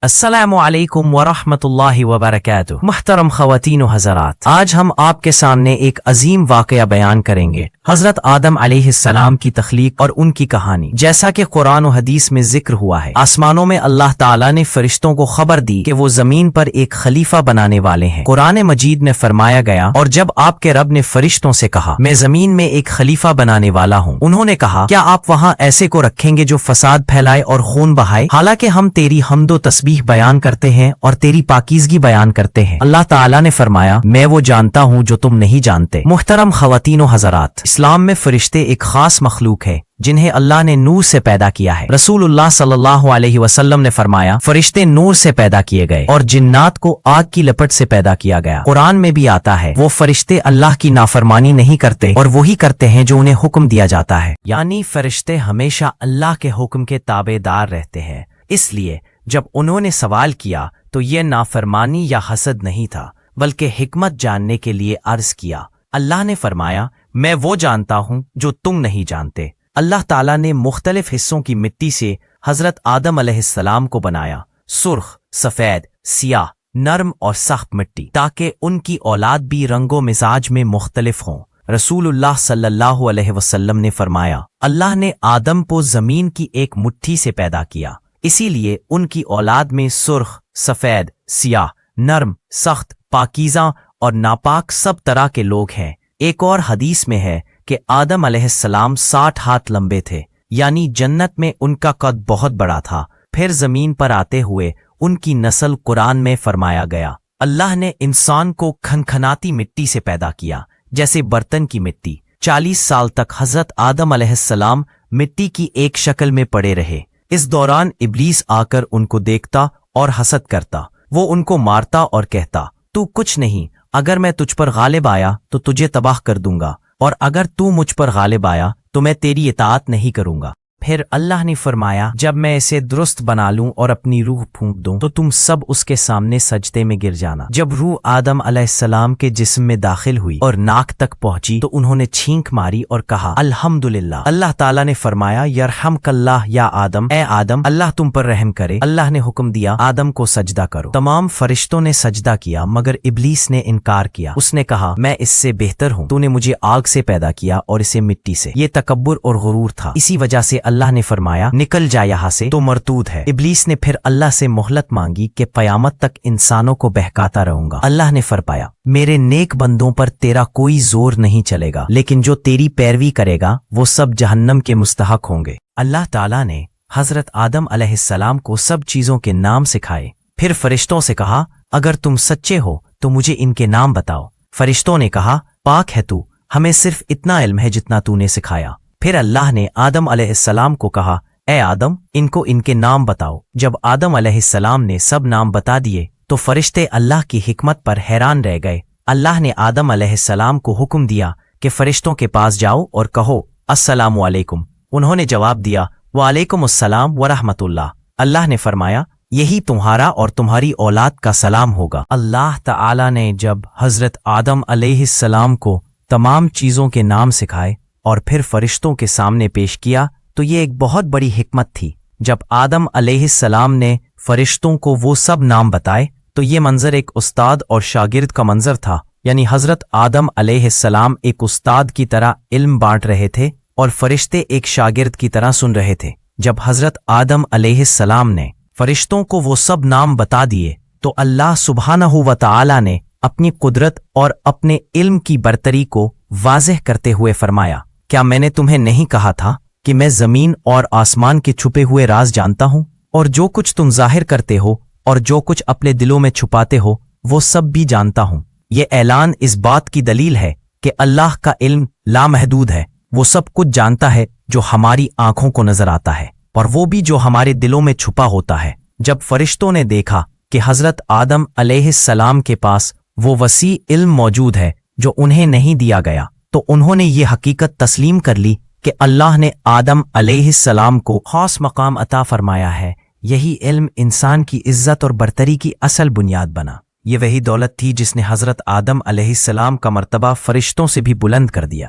السلام علیکم ورحمۃ اللہ وبرکاتہ۔ محترم خواتین و حضرات، آج ہم آپ کے سامنے ایک عظیم واقعہ بیان کریں گے، حضرت آدم علیہ السلام کی تخلیق اور ان کی کہانی۔ جیسا کہ قرآن و حدیث میں ذکر ہوا ہے، آسمانوں میں اللہ تعالیٰ نے فرشتوں کو خبر دی کہ وہ زمین پر ایک خلیفہ بنانے والے ہیں۔ قرآن مجید میں فرمایا گیا، اور جب آپ کے رب نے فرشتوں سے کہا میں زمین میں ایک خلیفہ بنانے والا ہوں، انہوں نے کہا کیا آپ وہاں ایسے کو رکھیں گے جو فساد پھیلائے اور خون بہائے؟ حالانکہ ہم تیری حمد و تسبیح بیان کرتے ہیں اور تیری پاکیزگی بیان کرتے ہیں۔ اللہ تعالیٰ نے فرمایا میں وہ جانتا ہوں جو تم نہیں جانتے۔ محترم خواتین و حضرات، اسلام میں فرشتے ایک خاص مخلوق ہے جنہیں اللہ نے نور سے پیدا کیا ہے۔ رسول اللہ صلی اللہ علیہ وسلم نے فرمایا فرشتے نور سے پیدا کیے گئے اور جنات کو آگ کی لپٹ سے پیدا کیا گیا۔ قرآن میں بھی آتا ہے وہ فرشتے اللہ کی نافرمانی نہیں کرتے اور وہی کرتے ہیں جو انہیں حکم دیا جاتا ہے، یعنی فرشتے ہمیشہ اللہ کے حکم کے تابع دار رہتے ہیں۔ اس لیے جب انہوں نے سوال کیا تو یہ نافرمانی یا حسد نہیں تھا بلکہ حکمت جاننے کے لیے عرض کیا۔ اللہ نے فرمایا میں وہ جانتا ہوں جو تم نہیں جانتے۔ اللہ تعالیٰ نے مختلف حصوں کی مٹی سے حضرت آدم علیہ السلام کو بنایا، سرخ، سفید، سیاہ، نرم اور سخت مٹی، تاکہ ان کی اولاد بھی رنگ و مزاج میں مختلف ہوں۔ رسول اللہ صلی اللہ علیہ وسلم نے فرمایا اللہ نے آدم کو زمین کی ایک مٹھی سے پیدا کیا، اسی لیے ان کی اولاد میں سرخ، سفید، سیاہ، نرم، سخت، پاکیزہ اور ناپاک سب طرح کے لوگ ہیں۔ ایک اور حدیث میں ہے کہ آدم علیہ السلام 60 ہاتھ لمبے تھے، یعنی جنت میں ان کا قد بہت بڑا تھا۔ پھر زمین پر آتے ہوئے ان کی نسل قرآن میں فرمایا گیا اللہ نے انسان کو کھنکھناتی مٹی سے پیدا کیا جیسے برتن کی مٹی۔ 40 سال تک حضرت آدم علیہ السلام مٹی کی ایک شکل میں پڑے رہے۔ اس دوران ابلیس آ کر ان کو دیکھتا اور حسد کرتا، وہ ان کو مارتا اور کہتا تو کچھ نہیں، اگر میں تجھ پر غالب آیا تو تجھے تباہ کر دوں گا، اور اگر تو مجھ پر غالب آیا تو میں تیری اطاعت نہیں کروں گا۔ پھر اللہ نے فرمایا جب میں اسے درست بنا لوں اور اپنی روح پھونک دوں تو تم سب اس کے سامنے سجدے میں گر جانا۔ جب روح آدم علیہ السلام کے جسم میں داخل ہوئی اور ناک تک پہنچی تو انہوں نے چھینک ماری اور کہا الحمدللہ۔ اللہ تعالیٰ نے فرمایا یرحمک اللہ یا آدم، اے آدم اللہ تم پر رحم کرے۔ اللہ نے حکم دیا آدم کو سجدہ کرو۔ تمام فرشتوں نے سجدہ کیا مگر ابلیس نے انکار کیا۔ اس نے کہا میں اس سے بہتر ہوں، تو نے مجھے آگ سے پیدا کیا اور اسے مٹی سے۔ یہ تکبر اور غرور تھا، اسی وجہ سے اللہ نے فرمایا نکل جا یہاں سے، تو مردود ہے۔ ابلیس نے پھر اللہ سے مہلت مانگی کہ قیامت تک انسانوں کو بہکاتا رہوں گا۔ اللہ نے فرمایا میرے نیک بندوں پر تیرا کوئی زور نہیں چلے گا، لیکن جو تیری پیروی کرے گا وہ سب جہنم کے مستحق ہوں گے۔ اللہ تعالیٰ نے حضرت آدم علیہ السلام کو سب چیزوں کے نام سکھائے، پھر فرشتوں سے کہا اگر تم سچے ہو تو مجھے ان کے نام بتاؤ۔ فرشتوں نے کہا پاک ہے تو، ہمیں صرف اتنا علم ہے جتنا تو نے سکھایا۔ پھر اللہ نے آدم علیہ السلام کو کہا اے آدم ان کو ان کے نام بتاؤ۔ جب آدم علیہ السلام نے سب نام بتا دیے تو فرشتے اللہ کی حکمت پر حیران رہ گئے۔ اللہ نے آدم علیہ السلام کو حکم دیا کہ فرشتوں کے پاس جاؤ اور کہو السلام علیکم۔ انہوں نے جواب دیا وعلیکم السلام ورحمۃ اللہ۔ اللہ نے فرمایا یہی تمہارا اور تمہاری اولاد کا سلام ہوگا۔ اللہ تعالی نے جب حضرت آدم علیہ السلام کو تمام چیزوں کے نام سکھائے اور پھر فرشتوں کے سامنے پیش کیا تو یہ ایک بہت بڑی حکمت تھی۔ جب آدم علیہ السلام نے فرشتوں کو وہ سب نام بتائے تو یہ منظر ایک استاد اور شاگرد کا منظر تھا، یعنی حضرت آدم علیہ السلام ایک استاد کی طرح علم بانٹ رہے تھے اور فرشتے ایک شاگرد کی طرح سن رہے تھے۔ جب حضرت آدم علیہ السلام نے فرشتوں کو وہ سب نام بتا دیے تو اللہ سبحانہ و تعالی نے اپنی قدرت اور اپنے علم کی برتری کو واضح کرتے ہوئے فرمایا کیا میں نے تمہیں نہیں کہا تھا کہ میں زمین اور آسمان کے چھپے ہوئے راز جانتا ہوں، اور جو کچھ تم ظاہر کرتے ہو اور جو کچھ اپنے دلوں میں چھپاتے ہو وہ سب بھی جانتا ہوں۔ یہ اعلان اس بات کی دلیل ہے کہ اللہ کا علم لامحدود ہے، وہ سب کچھ جانتا ہے جو ہماری آنکھوں کو نظر آتا ہے اور وہ بھی جو ہمارے دلوں میں چھپا ہوتا ہے۔ جب فرشتوں نے دیکھا کہ حضرت آدم علیہ السلام کے پاس وہ وسیع علم موجود ہے جو انہیں نہیں دیا گیا تو انہوں نے یہ حقیقت تسلیم کر لی کہ اللہ نے آدم علیہ السلام کو خاص مقام عطا فرمایا ہے۔ یہی علم انسان کی عزت اور برتری کی اصل بنیاد بنا۔ یہ وہی دولت تھی جس نے حضرت آدم علیہ السلام کا مرتبہ فرشتوں سے بھی بلند کر دیا۔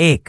1.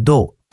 2.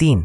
3.